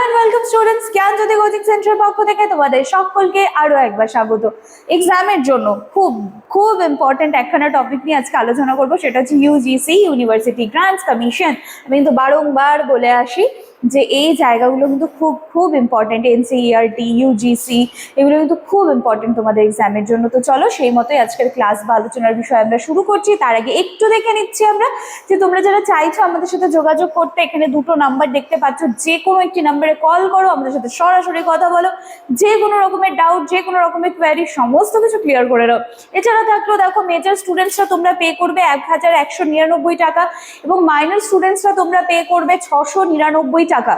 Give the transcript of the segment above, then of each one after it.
And welcome students, Gyanjyoti coaching সেন্টারের পক্ষ থেকে তোমাদের সকলকে আরো একবার স্বাগত। এক্সামের জন্য খুব খুব ইম্পর্টেন্ট একখানা টপিক নিয়ে আজকে আলোচনা করব, সেটা হচ্ছে ইউজিসি, ইউনিভার্সিটি গ্রান্টস কমিশন। আমি কিন্তু বারংবার বলে আসি যে এই জায়গাগুলো কিন্তু খুব খুব ইম্পর্টেন্ট। এনসিইআরটি, ইউজিসি, এগুলো কিন্তু খুব ইম্পর্টেন্ট তোমাদের এক্সামের জন্য। তো চলো সেই মতোই আজকের ক্লাস বা আলোচনার বিষয় আমরা শুরু করছি। তার আগে একটু দেখে নিচ্ছি আমরা যে তোমরা যারা চাইছো আমাদের সাথে যোগাযোগ করতে, এখানে দুটো নাম্বার দেখতে পাচ্ছ, যে কোনো একটি নাম্বারে কল করো, আমাদের সাথে সরাসরি কথা বলো, যে কোনো রকমের ডাউট, যে কোনো রকমের কোয়ারি সমস্ত কিছু ক্লিয়ার করে দাও। এছাড়া থাকলেও দেখো, মেজর স্টুডেন্টসরা তোমরা পে করবে 1199 টাকা এবং মাইনর স্টুডেন্টসরা তোমরা পে করবে 699 টাকা।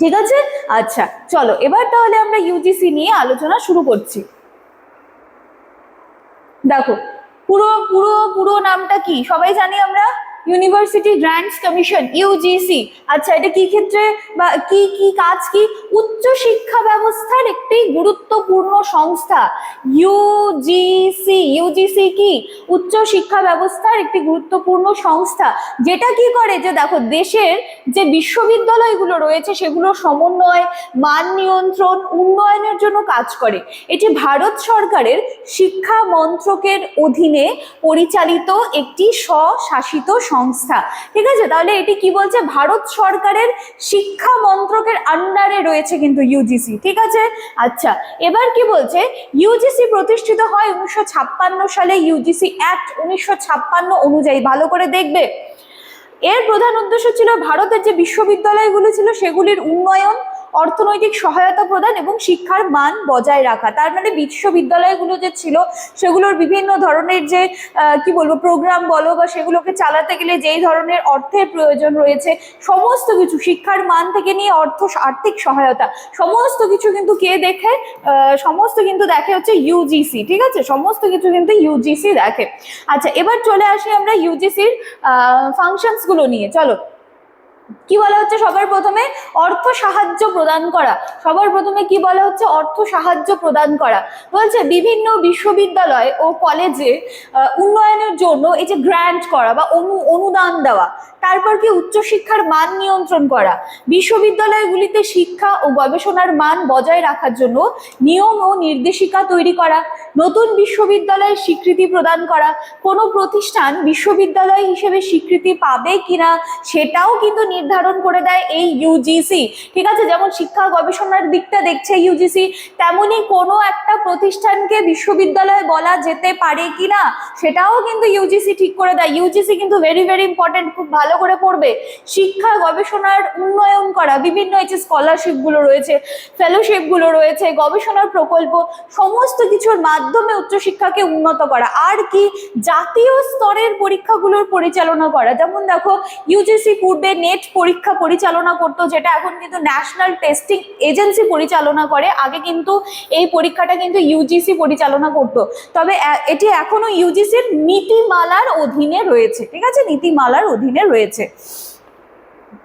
ঠিক আছে, আচ্ছা চলো এবার তাহলে আমরা ইউজিসি নিয়ে আলোচনা শুরু করছি। দেখো পুরো পুরো পুরো নামটা কি সবাই জানি আমরা, ইউনিভার্সিটি গ্রান্টস কমিশন, ইউজিসি। আচ্ছা, এটা কি ক্ষেত্রে বা কি কি কাজ কি? উচ্চ শিক্ষা ব্যবস্থার একটি গুরুত্বপূর্ণ সংস্থা। ইউজিসি, ইউজিসি কি? উচ্চ শিক্ষা ব্যবস্থার একটি গুরুত্বপূর্ণ সংস্থা, যেটা কি করে যে দেখো দেশের যে বিশ্ববিদ্যালয়গুলো রয়েছে সেগুলো সমন্বয়, মান নিয়ন্ত্রণ, উন্নয়নের জন্য কাজ করে। এটি ভারত সরকারের শিক্ষা মন্ত্রকের অধীনে পরিচালিত একটি স্বশাসিত সংস্থা। ঠিক আছে, তাহলে এটি কি বলছে? ভারত সরকারের শিক্ষা মন্ত্রকের আন্ডারে রয়েছে কিন্তু ইউজিসি। ঠিক আছে, আচ্ছা এবার কি বলছে? ইউজিসি প্রতিষ্ঠিত হয় 1956 সালে, ইউজিসি অ্যাক্ট 1956 অনুযায়ী। ভালো করে দেখবে, এর প্রধান উদ্দেশ্য ছিল ভারতের যে বিশ্ববিদ্যালয়গুলো ছিল সেগুলির উন্নয়ন, অর্থনৈতিক সহায়তা প্রদান এবং শিক্ষার মান বজায় রাখা। তার মানে বিশ্ববিদ্যালয়গুলো যে ছিল সেগুলোর বিভিন্ন ধরনের যে কি বলবো প্রোগ্রাম বলো বা সেগুলোকে চালাতে গেলে যেই ধরনের অর্থের প্রয়োজন রয়েছে, সমস্ত কিছু শিক্ষার মান থেকে নিয়ে আর্থিক সহায়তা সমস্ত কিছু কিন্তু কে দেখে? সমস্ত কিন্তু দেখে হচ্ছে ইউজিসি। ঠিক আছে, সমস্ত কিছু কিন্তু ইউজিসি দেখে। আচ্ছা এবার চলে আসি আমরা ইউজিসির ফাংশনস গুলো নিয়ে। চলো কি বলা হচ্ছে? সবার প্রথমে অর্থ সাহায্য প্রদান করা। সবার প্রথমে কি বলা হচ্ছে? অর্থ সাহায্য প্রদান করা। বলছে বিভিন্ন বিশ্ববিদ্যালয় ও কলেজে উন্নয়নের জন্য এই যে গ্র্যান্ট করা বা অনুদান দেওয়া। তারপর কি? উচ্চশিক্ষার মান নিয়ন্ত্রণ করা। বিশ্ববিদ্যালয়গুলিতে শিক্ষা ও গবেষণার মান বজায় রাখার জন্য নিয়ম ও নির্দেশিকা তৈরি করা। নতুন বিশ্ববিদ্যালয়ের স্বীকৃতি প্রদান করা। কোনো প্রতিষ্ঠান বিশ্ববিদ্যালয় হিসেবে স্বীকৃতি পাবে কিনা সেটাও কিন্তু নির্ধারণ করে দেয় এই ইউজিসি। ঠিক আছে, যেমন শিক্ষা গবেষণার দিকটা দেখছে ইউজিসি, তেমনি কোনো একটা প্রতিষ্ঠানকে বিশ্ববিদ্যালয় বলা যেতে পারে কিনা সেটাও কিন্তু ইউজিসি ঠিক করে দেয়। ইউজিসি কিন্তু ভেরি ভেরি ইম্পর্টেন্ট, খুব ভালো করে পড়বে। শিক্ষা গবেষণার উন্নয়ন করা, বিভিন্ন এই যে স্কলারশিপ গুলো রয়েছে, ফেলোশিপ গুলো রয়েছে, গবেষণার প্রকল্প, সমস্ত কিছুর মাধ্যমে উচ্চশিক্ষাকে উন্নত করা। আর কি? জাতীয় স্তরের পরীক্ষাগুলোর পরিচালনা করা। যেমন দেখো, ইউজিসি পূর্বে নেট পরীক্ষা পরিচালনা করতো, যেটা এখন কিন্তু ন্যাশনাল টেস্টিং এজেন্সি পরিচালনা করে। আগে কিন্তু এই পরীক্ষাটা কিন্তু ইউজিসি পরিচালনা করতো, তবে এটি এখনো ইউজিসির নীতিমালার অধীনে রয়েছে। ঠিক আছে, নীতিমালার অধীনে রয়েছে।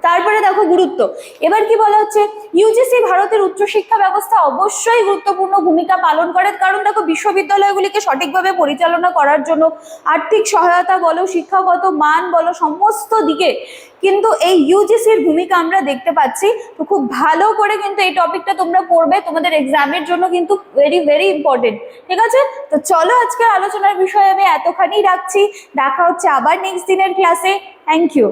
তারপরে দেখো গুরুত্ব, এবার কি বলা হচ্ছে? ইউজিসি ভারতের উচ্চশিক্ষা ব্যবস্থা অবশ্যই গুরুত্বপূর্ণ ভূমিকা পালন করে, কারণ দেখো বিশ্ববিদ্যালয়গুলিকে সঠিকভাবে পরিচালনা করার জন্য আর্থিক সহায়তা বলো, শিক্ষাগত মান বলো, সমস্ত দিকে কিন্তু এই ইউজিসির ভূমিকা আমরা দেখতে পাচ্ছি। তো খুব ভালো করে কিন্তু এই টপিকটা তোমরা পড়বে, তোমাদের এক্সামের জন্য কিন্তু ভেরি ভেরি ইম্পর্টেন্ট। ঠিক আছে, তো চলো আজকের আলোচনার বিষয়ে আমি এতখানি রাখছি। দেখা হচ্ছে আবার নেক্সট দিনের ক্লাসে। Thank you.